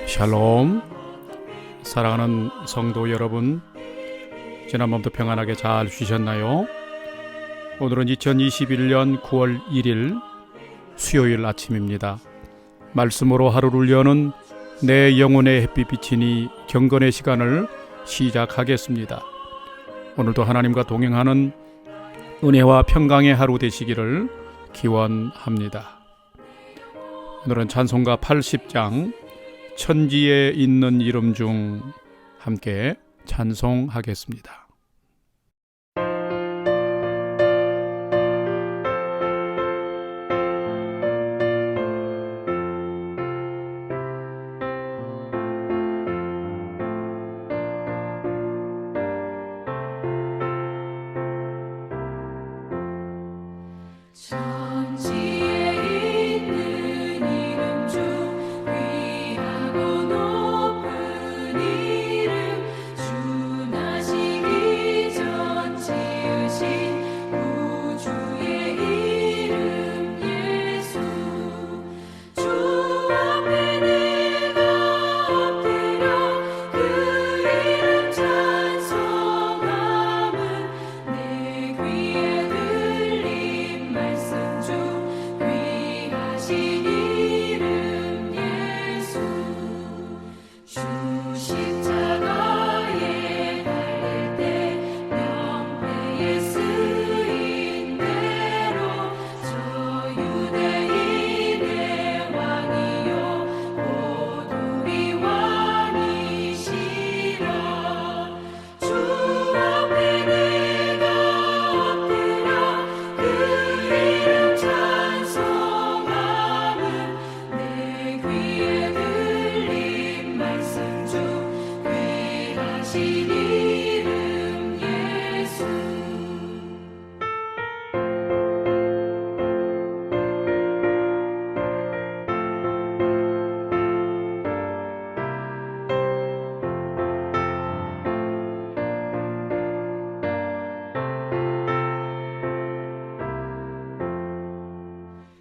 샬롬. 사랑하는 성도 여러분, 지난밤도 평안하게 잘 쉬셨나요? 오늘은 2021년 9월 1일 수요일 아침입니다. 말씀으로 하루를 여는 내 영혼의 햇빛 비치니 경건의 시간을 시작하겠습니다. 오늘도 하나님과 동행하는 은혜와 평강의 하루 되시기를 기원합니다. 오늘은 찬송가 80장 천지에 있는 이름 중 함께 찬송하겠습니다.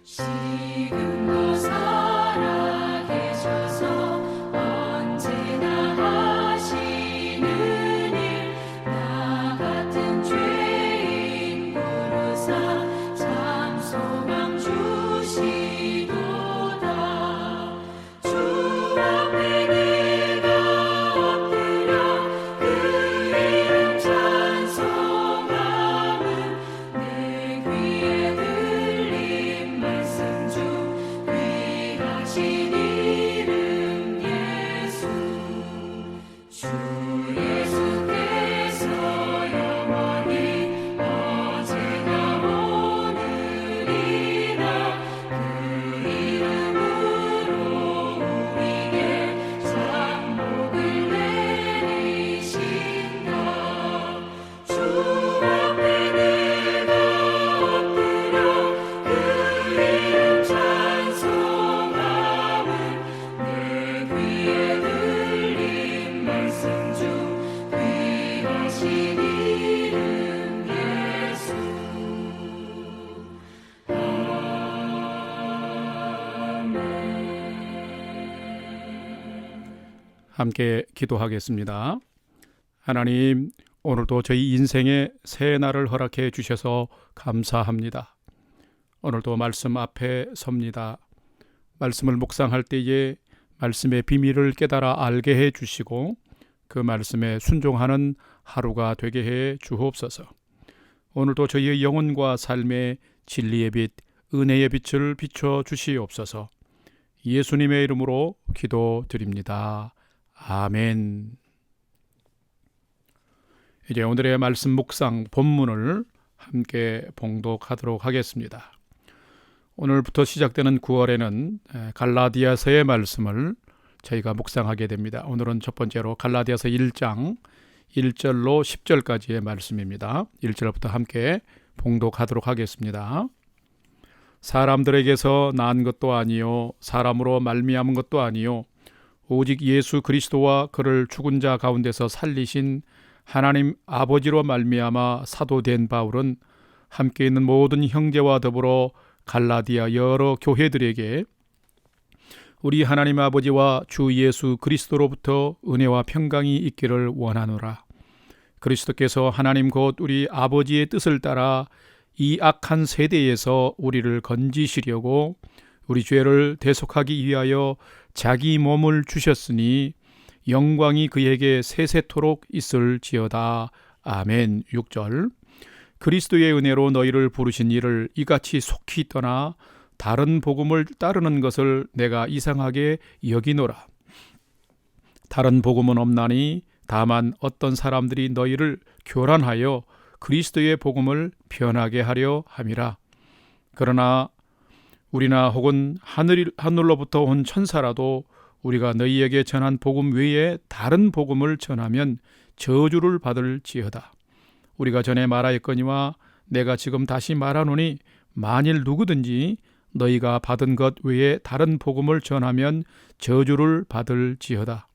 지금도 살아계셔서 언제나 하시는 일, 나 같은 죄인 부르사 참 소망 주시도다. 주 앞에 내가 엎드려 그 이름 찬송함은 내 귀에 들린 말씀 중 귀하신 이름 예수. 주 예수께서 영원히 어제나 오늘이나 그 이름으로 우리에게 상복을 내리신다. 주 앞에 내가 엎드려 그 이름 찬송함은 내 귀에 들린 말씀 중 귀하신 이름 예수. 함께 기도하겠습니다. 하나님, 오늘도 저희 인생에 새 날을 허락해 주셔서 감사합니다. 오늘도 말씀 앞에 섭니다. 말씀을 묵상할 때에 말씀의 비밀을 깨달아 알게 해 주시고 그 말씀에 순종하는 하루가 되게 해 주옵소서. 오늘도 저희의 영혼과 삶의 진리의 빛, 은혜의 빛을 비춰 주시옵소서. 예수님의 이름으로 기도드립니다. 아멘. 이제 오늘의 말씀 묵상 본문을 함께 봉독하도록 하겠습니다. 오늘부터 시작되는 9월에는 갈라디아서의 말씀을 저희가 묵상하게 됩니다. 오늘은 첫 번째로 갈라디아서 1장 1절로 10절까지의 말씀입니다. 1절부터 함께 봉독하도록 하겠습니다. 사람들에게서 난 것도 아니요 사람으로 말미암은 것도 아니요 오직 예수 그리스도와 그를 죽은 자 가운데서 살리신 하나님 아버지로 말미암아 사도된 바울은 함께 있는 모든 형제와 더불어 갈라디아 여러 교회들에게 우리 하나님 아버지와 주 예수 그리스도로부터 은혜와 평강이 있기를 원하노라. 그리스도께서 하나님 곧 우리 아버지의 뜻을 따라 이 악한 세대에서 우리를 건지시려고 우리 죄를 대속하기 위하여 자기 몸을 주셨으니 영광이 그에게 세세토록 있을지어다. 아멘. 6절. 그리스도의 은혜로 너희를 부르신 이를 이같이 속히 떠나 다른 복음을 따르는 것을 내가 이상하게 여기노라. 다른 복음은 없나니 다만 어떤 사람들이 너희를 교란하여 그리스도의 복음을 변하게 하려 함이라. 그러나 우리나 혹은 하늘로부터 온 천사라도 우리가 너희에게 전한 복음 외에 다른 복음을 전하면 저주를 받을지어다. 우리가 전에 말하였거니와 내가 지금 다시 말하노니 만일 누구든지 너희가 받은 것 외에 다른 복음을 전하면 저주를 받을지어다.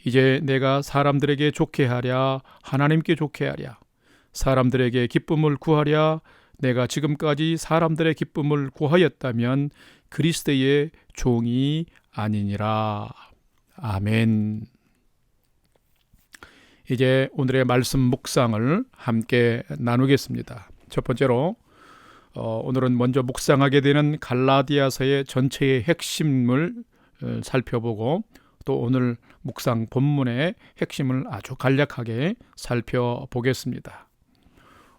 이제 내가 사람들에게 좋게 하랴 하나님께 좋게 하랴 사람들에게 기쁨을 구하랴 내가 지금까지 사람들의 기쁨을 구하였다면 그리스도의 종이 아니니라. 아멘. 이제 오늘의 말씀 묵상을 함께 나누겠습니다. 첫 번째로 오늘은 먼저 묵상하게 되는 갈라디아서의 전체의 핵심을 살펴보고 또 오늘 묵상 본문의 핵심을 아주 간략하게 살펴보겠습니다.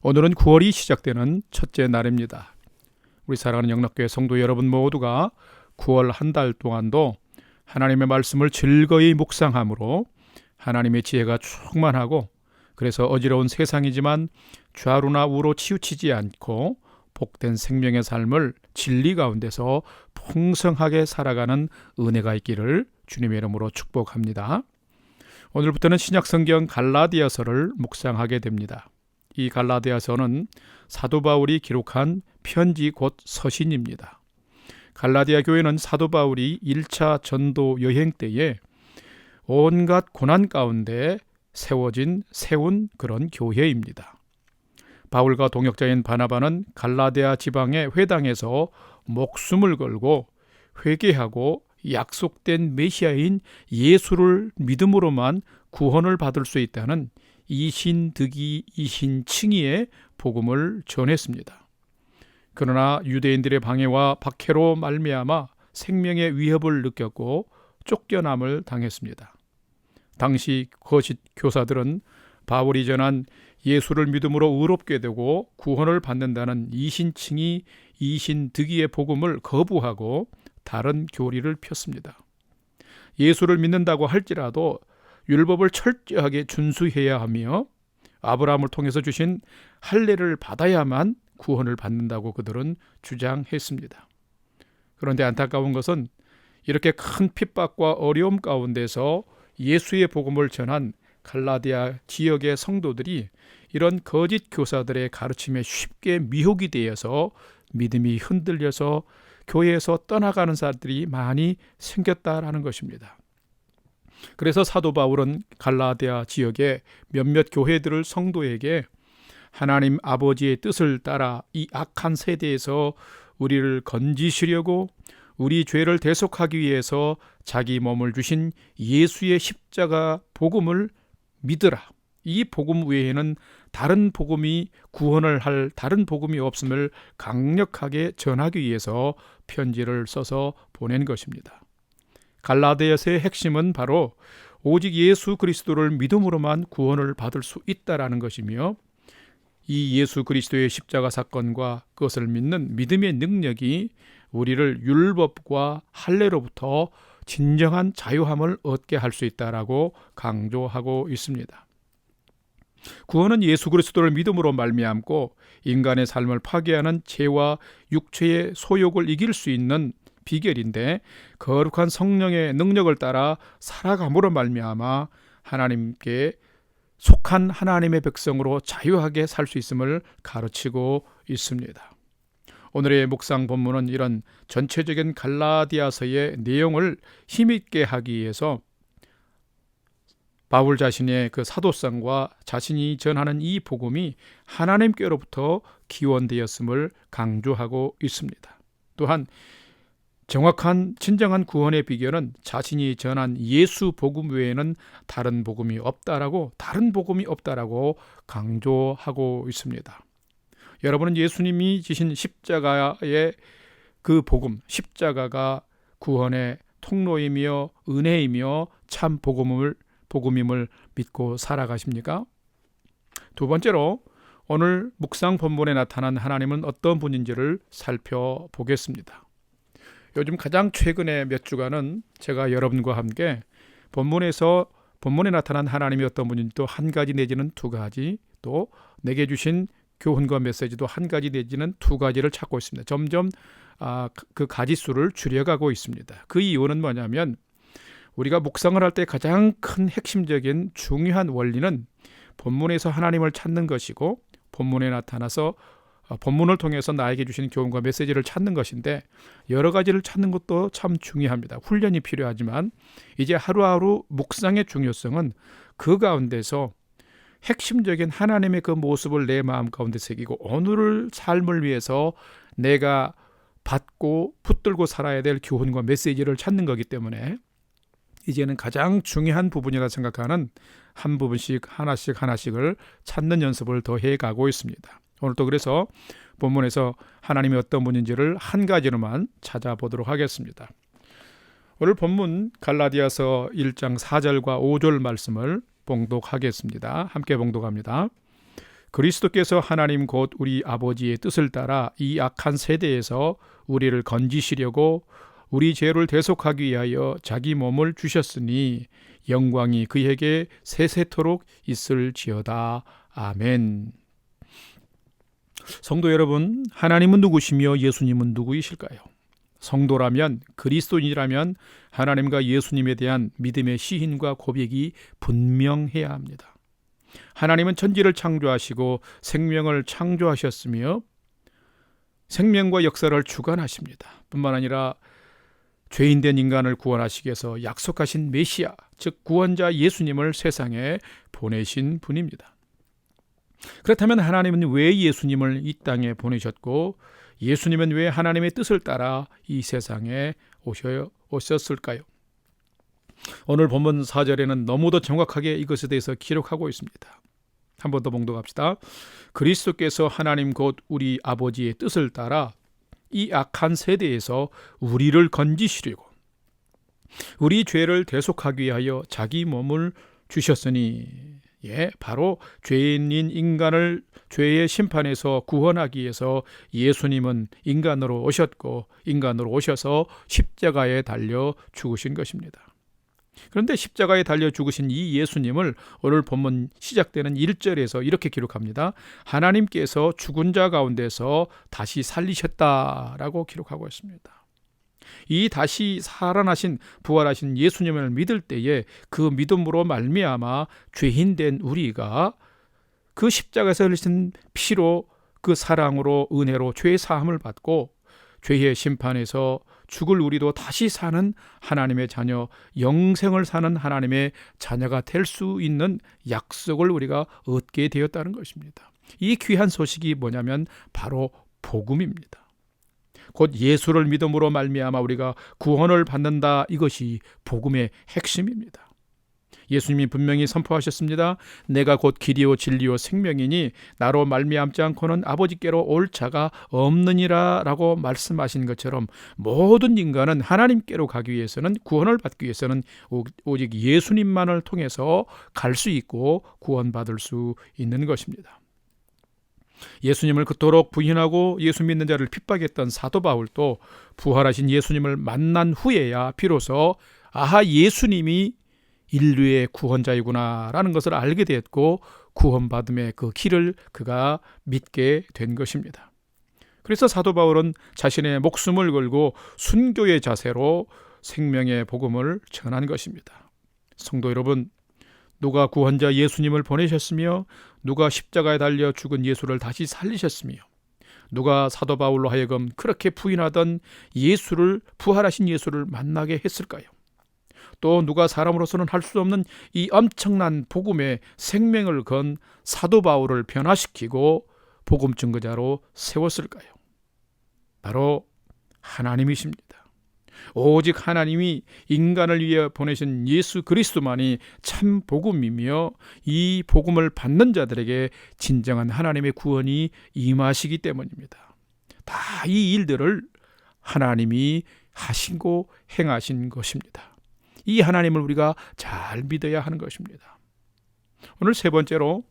오늘은 9월이 시작되는 첫째 날입니다. 우리 사랑하는 영락교회 성도 여러분 모두가 9월 한 달 동안도 하나님의 말씀을 즐거이 묵상함으로 하나님의 지혜가 충만하고 그래서 어지러운 세상이지만 좌로나 우로 치우치지 않고 복된 생명의 삶을 진리 가운데서 풍성하게 살아가는 은혜가 있기를 주님의 이름으로 축복합니다. 오늘부터는 신약성경 갈라디아서를 묵상하게 됩니다. 이 갈라디아서는 사도 바울이 기록한 편지 곧 서신입니다. 갈라디아 교회는 사도 바울이 1차 전도 여행 때에 온갖 고난 가운데 세운 그런 교회입니다. 바울과 동역자인 바나바는 갈라디아 지방의 회당에서 목숨을 걸고 회개하고 약속된 메시아인 예수를 믿음으로만 구원을 받을 수 있다는 이신득이 이신칭의의 복음을 전했습니다. 그러나 유대인들의 방해와 박해로 말미암아 생명의 위협을 느꼈고 쫓겨남을 당했습니다. 당시 거짓 교사들은 바울이 전한 예수를 믿음으로 의롭게 되고 구원을 받는다는 이신칭의 이신득이의 복음을 거부하고 다른 교리를 폈습니다. 예수를 믿는다고 할지라도 율법을 철저하게 준수해야 하며 아브라함을 통해서 주신 할례를 받아야만 구원을 받는다고 그들은 주장했습니다. 그런데 안타까운 것은 이렇게 큰 핍박과 어려움 가운데서 예수의 복음을 전한 갈라디아 지역의 성도들이 이런 거짓 교사들의 가르침에 쉽게 미혹이 되어서 믿음이 흔들려서 교회에서 떠나가는 사람들이 많이 생겼다라는 것입니다. 그래서 사도 바울은 갈라디아 지역의 몇몇 교회들을 성도에게 하나님 아버지의 뜻을 따라 이 악한 세대에서 우리를 건지시려고 우리 죄를 대속하기 위해서 자기 몸을 주신 예수의 십자가 복음을 믿으라. 이 복음 외에는 다른 복음이 구원을 할 다른 복음이 없음을 강력하게 전하기 위해서 편지를 써서 보낸 것입니다. 갈라디아서의 핵심은 바로 오직 예수 그리스도를 믿음으로만 구원을 받을 수 있다라는 것이며 이 예수 그리스도의 십자가 사건과 그것을 믿는 믿음의 능력이 우리를 율법과 할례로부터 진정한 자유함을 얻게 할 수 있다라고 강조하고 있습니다. 구원은 예수 그리스도를 믿음으로 말미암고 인간의 삶을 파괴하는 죄와 육체의 소욕을 이길 수 있는 비결인데 거룩한 성령의 능력을 따라 살아감으로 말미암아 하나님께 속한 하나님의 백성으로 자유하게 살 수 있음을 가르치고 있습니다. 오늘의 묵상 본문은 이런 전체적인 갈라디아서의 내용을 힘있게 하기 위해서 바울 자신의 그 사도성과 자신이 전하는 이 복음이 하나님께로부터 기원되었음을 강조하고 있습니다. 또한 정확한 진정한 구원의 비결은 자신이 전한 예수 복음 외에는 다른 복음이 없다라고 강조하고 있습니다. 여러분은 예수님이 지신 십자가의 그 복음, 십자가가 구원의 통로이며 은혜이며 참 복음임을 믿고 살아가십니까? 두 번째로 오늘 묵상 본문에 나타난 하나님은 어떤 분인지를 살펴보겠습니다. 요즘 가장 최근에 몇 주간은 제가 여러분과 함께 본문에 나타난 하나님이 어떤 분인지 또 한 가지 내지는 두 가지, 또 내게 주신 교훈과 메시지도 한 가지 내지는 두 가지를 찾고 있습니다. 점점 그 가지수를 줄여가고 있습니다. 그 이유는 뭐냐면 우리가 묵상을 할 때 가장 큰 핵심적인 중요한 원리는 본문에서 하나님을 찾는 것이고 본문에 나타나서 본문을 통해서 나에게 주신 교훈과 메시지를 찾는 것인데, 여러 가지를 찾는 것도 참 중요합니다. 훈련이 필요하지만 이제 하루하루 묵상의 중요성은 그 가운데서 핵심적인 하나님의 그 모습을 내 마음 가운데 새기고 오늘의 삶을 위해서 내가 받고 붙들고 살아야 될 교훈과 메시지를 찾는 거기 때문에 이제는 가장 중요한 부분이라 생각하는 한 부분씩 하나씩을 찾는 연습을 더 해가고 있습니다. 오늘도 그래서 본문에서 하나님이 어떤 분인지를 한 가지로만 찾아보도록 하겠습니다. 오늘 본문 갈라디아서 1장 4절과 5절 말씀을 봉독하겠습니다. 함께 봉독합니다. 그리스도께서 하나님 곧 우리 아버지의 뜻을 따라 이 악한 세대에서 우리를 건지시려고 우리 죄를 대속하기 위하여 자기 몸을 주셨으니 영광이 그에게 세세토록 있을지어다. 아멘. 성도 여러분, 하나님은 누구시며 예수님은 누구이실까요? 성도라면, 그리스도인이라면 하나님과 예수님에 대한 믿음의 시인과 고백이 분명해야 합니다. 하나님은 천지를 창조하시고 생명을 창조하셨으며 생명과 역사를 주관하십니다. 뿐만 아니라 죄인된 인간을 구원하시기 위해서 약속하신 메시아, 즉 구원자 예수님을 세상에 보내신 분입니다. 그렇다면 하나님은 왜 예수님을 이 땅에 보내셨고 예수님은 왜 하나님의 뜻을 따라 이 세상에 오셨을까요? 오늘 본문 4절에는 너무도 정확하게 이것에 대해서 기록하고 있습니다. 한 번 더 봉독합시다. 그리스도께서 하나님 곧 우리 아버지의 뜻을 따라 이 악한 세대에서 우리를 건지시려고 우리 죄를 대속하기 위하여 자기 몸을 주셨으니, 바로 죄인인 인간을 죄의 심판에서 구원하기 위해서 예수님은 인간으로 오셨고 인간으로 오셔서 십자가에 달려 죽으신 것입니다. 그런데 십자가에 달려 죽으신 이 예수님을 오늘 본문 시작되는 1절에서 이렇게 기록합니다. 하나님께서 죽은 자 가운데서 다시 살리셨다라고 기록하고 있습니다. 이 다시 살아나신 부활하신 예수님을 믿을 때에 그 믿음으로 말미암아 죄인된 우리가 그 십자가에서 흘리신 피로, 그 사랑으로, 은혜로 죄 사함을 받고 죄의 심판에서 죽을 우리도 다시 사는 하나님의 자녀, 영생을 사는 하나님의 자녀가 될 수 있는 약속을 우리가 얻게 되었다는 것입니다. 이 귀한 소식이 뭐냐면 바로 복음입니다. 곧 예수를 믿음으로 말미암아 우리가 구원을 받는다. 이것이 복음의 핵심입니다. 예수님이 분명히 선포하셨습니다. 내가 곧 길이요 진리요 생명이니 나로 말미암지 않고는 아버지께로 올 자가 없느니라 라고 말씀하신 것처럼 모든 인간은 하나님께로 가기 위해서는, 구원을 받기 위해서는 오직 예수님만을 통해서 갈 수 있고 구원받을 수 있는 것입니다. 예수님을 그토록 부인하고 예수 믿는 자를 핍박했던 사도 바울도 부활하신 예수님을 만난 후에야 비로소 예수님이 인류의 구원자이구나 라는 것을 알게 되었고 구원받음의 그 길을 그가 믿게 된 것입니다. 그래서 사도 바울은 자신의 목숨을 걸고 순교의 자세로 생명의 복음을 전한 것입니다. 성도 여러분, 누가 구원자 예수님을 보내셨으며 누가 십자가에 달려 죽은 예수를 다시 살리셨으며 누가 사도 바울로 하여금 그렇게 부인하던 예수를, 부활하신 예수를 만나게 했을까요? 또 누가 사람으로서는 할 수 없는 이 엄청난 복음의 생명을 건 사도 바울을 변화시키고 복음 증거자로 세웠을까요? 바로 하나님이십니다. 오직 하나님이 인간을 위해 보내신 예수 그리스도만이 참 복음이며 이 복음을 받는 자들에게 진정한 하나님의 구원이 임하시기 때문입니다. 다 이 일들을 하나님이 하시고 행하신 것입니다. 이 하나님을 우리가 잘 믿어야 하는 것입니다. 오늘 세 번째로,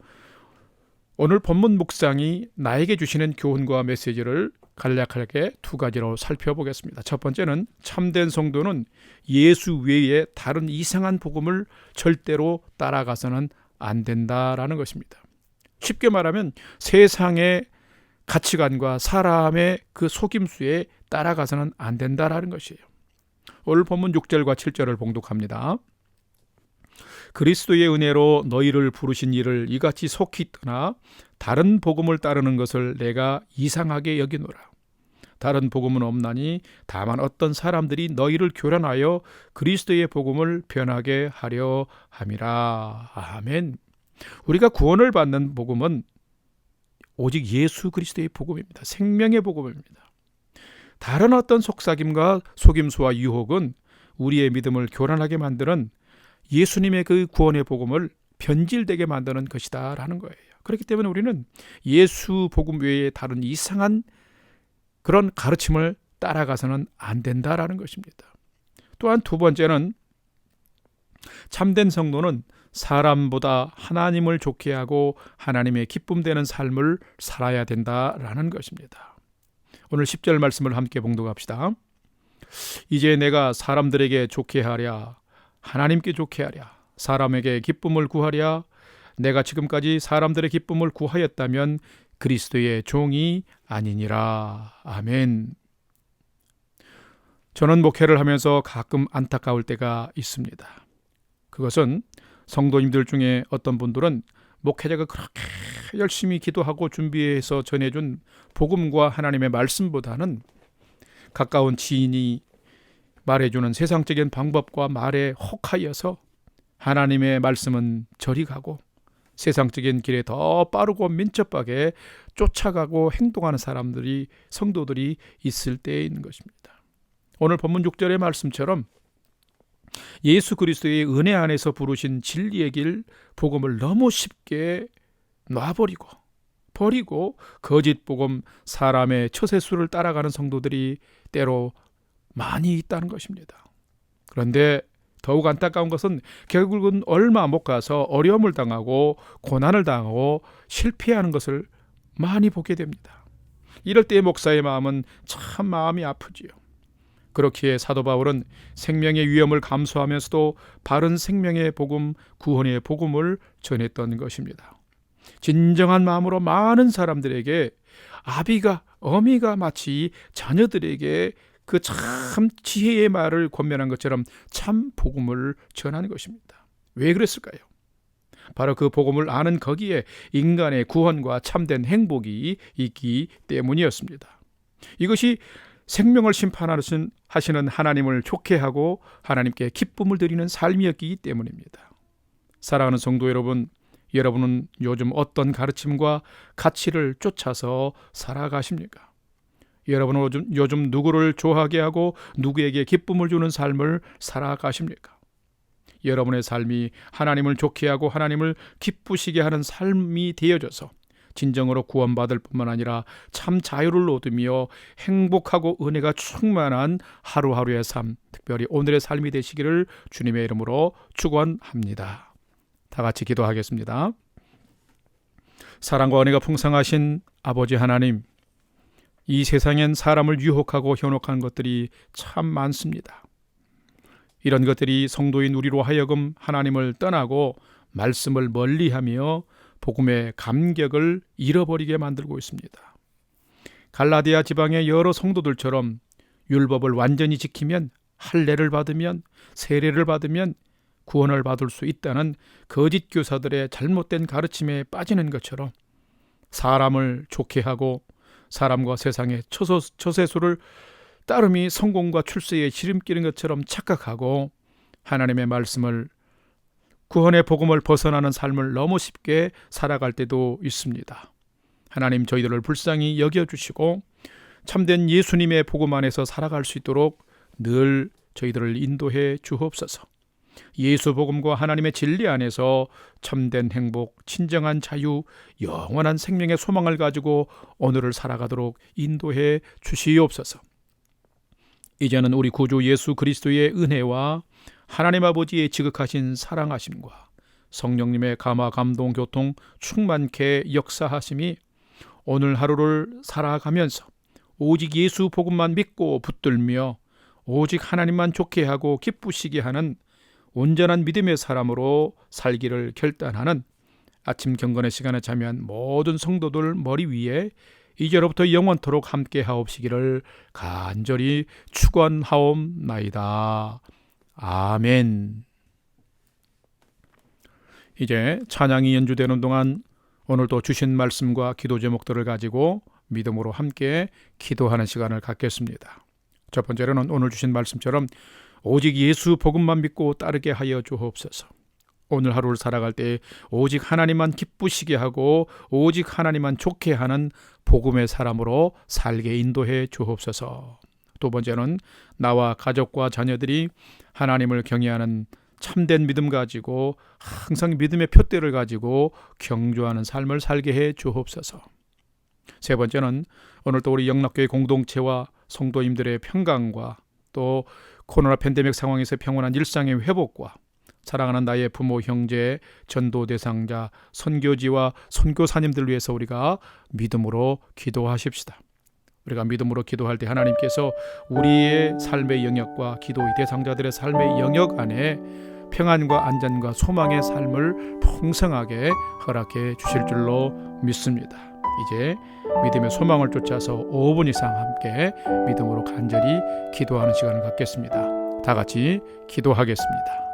오늘 본문 묵상이 나에게 주시는 교훈과 메시지를 간략하게 두 가지로 살펴보겠습니다. 첫 번째는 참된 성도는 예수 외에 다른 이상한 복음을 절대로 따라가서는 안 된다라는 것입니다. 쉽게 말하면 세상의 가치관과 사람의 그 속임수에 따라가서는 안 된다라는 것이에요. 오늘 본문 6절과 7절을 봉독합니다. 그리스도의 은혜로 너희를 부르신 이를 이같이 속히 떠나 다른 복음을 따르는 것을 내가 이상하게 여기노라. 다른 복음은 없나니 다만 어떤 사람들이 너희를 교란하여 그리스도의 복음을 변하게 하려 함이라. 아멘. 우리가 구원을 받는 복음은 오직 예수 그리스도의 복음입니다. 생명의 복음입니다. 다른 어떤 속삭임과 속임수와 유혹은 우리의 믿음을 교란하게 만드는 예수님의 그 구원의 복음을 변질되게 만드는 것이다 라는 거예요. 그렇기 때문에 우리는 예수 복음 외에 다른 이상한 그런 가르침을 따라가서는 안 된다라는 것입니다. 또한 두 번째는 참된 성도는 사람보다 하나님을 좋게 하고 하나님의 기쁨 되는 삶을 살아야 된다라는 것입니다. 오늘 10절 말씀을 함께 봉독합시다. 이제 내가 사람들에게 좋게 하랴, 하나님께 좋게 하랴, 사람에게 기쁨을 구하랴. 내가 지금까지 사람들의 기쁨을 구하였다면 그리스도의 종이 아니니라. 아멘. 저는 목회를 하면서 가끔 안타까울 때가 있습니다. 그것은 성도님들 중에 어떤 분들은 목회자가 그렇게 열심히 기도하고 준비해서 전해준 복음과 하나님의 말씀보다는 가까운 지인이 말해주는 세상적인 방법과 말에 혹하여서 하나님의 말씀은 저리 가고 세상적인 길에 더 빠르고 민첩하게 쫓아가고 행동하는 사람들이, 성도들이 있을 때에 있는 것입니다. 오늘 본문 6절의 말씀처럼 예수 그리스도의 은혜 안에서 부르신 진리의 길, 복음을 너무 쉽게 버리고 거짓 복음, 사람의 처세수를 따라가는 성도들이 때로 많이 있다는 것입니다. 그런데 더욱 안타까운 것은 결국은 얼마 못 가서 어려움을 당하고 고난을 당하고 실패하는 것을 많이 보게 됩니다. 이럴 때 목사의 마음은 참 마음이 아프지요. 그렇기에 사도 바울은 생명의 위험을 감수하면서도 바른 생명의 복음, 구원의 복음을 전했던 것입니다. 진정한 마음으로 많은 사람들에게 아비가, 어미가 마치 자녀들에게 그 참 지혜의 말을 권면한 것처럼 참 복음을 전하는 것입니다. 왜 그랬을까요? 바로 그 복음을 아는 거기에 인간의 구원과 참된 행복이 있기 때문이었습니다. 이것이 생명을 심판하시는 하나님을 좋게 하고 하나님께 기쁨을 드리는 삶이었기 때문입니다. 사랑하는 성도 여러분, 여러분은 요즘 어떤 가르침과 가치를 쫓아서 살아가십니까? 여러분은 요즘 누구를 좋아하게 하고 누구에게 기쁨을 주는 삶을 살아가십니까? 여러분의 삶이 하나님을 좋게 하고 하나님을 기쁘시게 하는 삶이 되어져서 진정으로 구원받을 뿐만 아니라 참 자유를 얻으며 행복하고 은혜가 충만한 하루하루의 삶, 특별히 오늘의 삶이 되시기를 주님의 이름으로 축원합니다. 다 같이 기도하겠습니다. 사랑과 은혜가 풍성하신 아버지 하나님, 이 세상엔 사람을 유혹하고 현혹하는 것들이 참 많습니다. 이런 것들이 성도인 우리로 하여금 하나님을 떠나고 말씀을 멀리하며 복음의 감격을 잃어버리게 만들고 있습니다. 갈라디아 지방의 여러 성도들처럼 율법을 완전히 지키면, 할례를 받으면, 세례를 받으면 구원을 받을 수 있다는 거짓 교사들의 잘못된 가르침에 빠지는 것처럼 사람을 좋게 하고 사람과 세상의 처세수를 따름이 성공과 출세의 지름길인 것처럼 착각하고 하나님의 말씀을, 구원의 복음을 벗어나는 삶을 너무 쉽게 살아갈 때도 있습니다. 하나님, 저희들을 불쌍히 여겨주시고 참된 예수님의 복음 안에서 살아갈 수 있도록 늘 저희들을 인도해 주옵소서. 예수 복음과 하나님의 진리 안에서 참된 행복, 진정한 자유, 영원한 생명의 소망을 가지고 오늘을 살아가도록 인도해 주시옵소서. 이제는 우리 구주 예수 그리스도의 은혜와 하나님 아버지의 지극하신 사랑하심과 성령님의 감화, 감동, 교통 충만케 역사하심이 오늘 하루를 살아가면서 오직 예수 복음만 믿고 붙들며 오직 하나님만 좋게 하고 기쁘시게 하는 온전한 믿음의 사람으로 살기를 결단하는 아침 경건의 시간에 참여한 모든 성도들 머리 위에 이제로부터 영원토록 함께 하옵시기를 간절히 축원하옵나이다. 아멘. 이제 찬양이 연주되는 동안 오늘도 주신 말씀과 기도 제목들을 가지고 믿음으로 함께 기도하는 시간을 갖겠습니다. 첫 번째로는 오늘 주신 말씀처럼 오직 예수 복음만 믿고 따르게 하여 주옵소서. 오늘 하루를 살아갈 때 오직 하나님만 기쁘시게 하고 오직 하나님만 좋게 하는 복음의 사람으로 살게 인도해 주옵소서. 두 번째는 나와 가족과 자녀들이 하나님을 경외하는 참된 믿음 가지고 항상 믿음의 표대를 가지고 경주하는 삶을 살게 해 주옵소서. 세 번째는 오늘 또 우리 영락교회 공동체와 성도님들의 평강과 또 코로나 팬데믹 상황에서 평온한 일상의 회복과 사랑하는 나의 부모, 형제, 전도 대상자, 선교지와 선교사님들 위해서 우리가 믿음으로 기도하십시다. 우리가 믿음으로 기도할 때 하나님께서 우리의 삶의 영역과 기도의 대상자들의 삶의 영역 안에 평안과 안전과 소망의 삶을 풍성하게 허락해 주실 줄로 믿습니다. 이제 믿음의 소망을 쫓아서 5분 이상 함께 믿음으로 간절히 기도하는 시간을 갖겠습니다. 다 같이 기도하겠습니다.